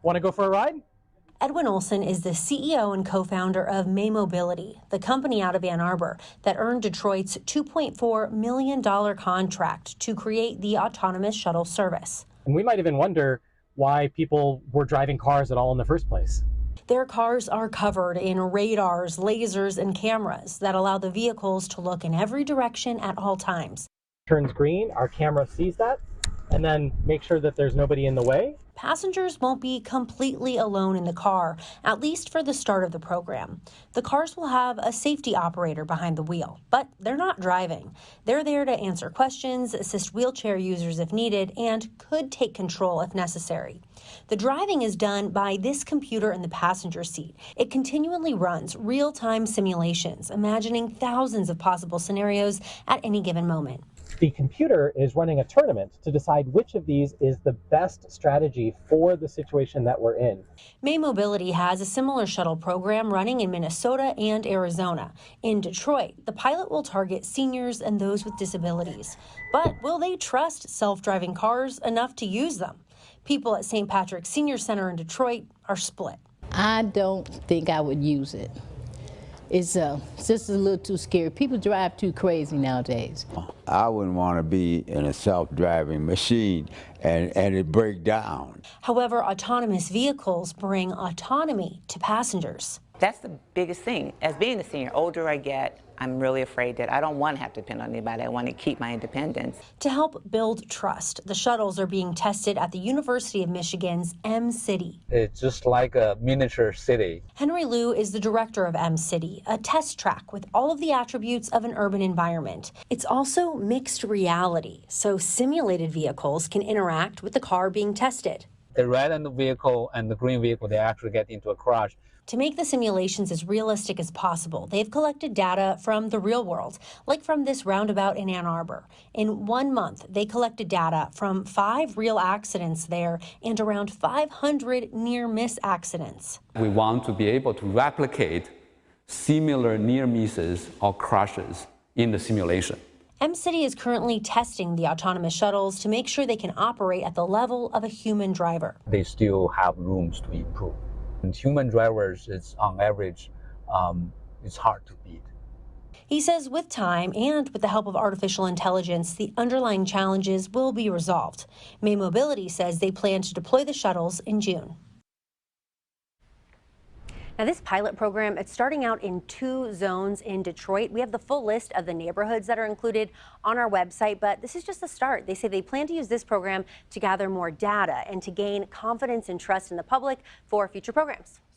Want to go for a ride? Edwin Olson is the CEO and co-founder of May Mobility, the company out of Ann Arbor that earned Detroit's $2.4 million contract to create the autonomous shuttle service. And we might even wonder why people were driving cars at all in the first place. Their cars are covered in radars, lasers, and cameras that allow the vehicles to look in every direction at all times. Turns green, our camera sees that, and then make sure that there's nobody in the way. Passengers won't be completely alone in the car, at least for the start of the program. The cars will have a safety operator behind the wheel, but they're not driving. They're there to answer questions, assist wheelchair users if needed, and could take control if necessary. The driving is done by this computer in the passenger seat. It continually runs real-time simulations, imagining thousands of possible scenarios at any given moment. The computer is running a tournament to decide which of these is the best strategy for the situation that we're in. May Mobility has a similar shuttle program running in Minnesota and Arizona. In Detroit, the pilot will target seniors and those with disabilities. But will they trust self-driving cars enough to use them? People at St. Patrick's Senior Center in Detroit are split. I don't think I would use it. It's just a little too scary. People drive too crazy nowadays. I wouldn't want to be in a self-driving machine and it break down. However, autonomous vehicles bring autonomy to passengers. That's the biggest thing. As being a senior, older I get, I'm really afraid that I don't want to have to depend on anybody. I want to keep my independence. To help build trust, the shuttles are being tested at the University of Michigan's M-City. It's just like a miniature city. Henry Liu is the director of M-City, a test track with all of the attributes of an urban environment. It's also mixed reality, so simulated vehicles can interact with the car being tested. The red and the vehicle and the green vehicle, they actually get into a crash. To make the simulations as realistic as possible, they've collected data from the real world, like from this roundabout in Ann Arbor. In 1 month, they collected data from 5 real accidents there and around 500 near-miss accidents. We want to be able to replicate similar near misses or crashes in the simulation. M-City is currently testing the autonomous shuttles to make sure they can operate at the level of a human driver. They still have rooms to improve. And human drivers, it's on average, it's hard to beat. He says with time and with the help of artificial intelligence, the underlying challenges will be resolved. May Mobility says they plan to deploy the shuttles in June. Now, this pilot program, it's starting out in 2 zones in Detroit. We have the full list of the neighborhoods that are included on our website, but this is just the start. They say they plan to use this program to gather more data and to gain confidence and trust in the public for future programs.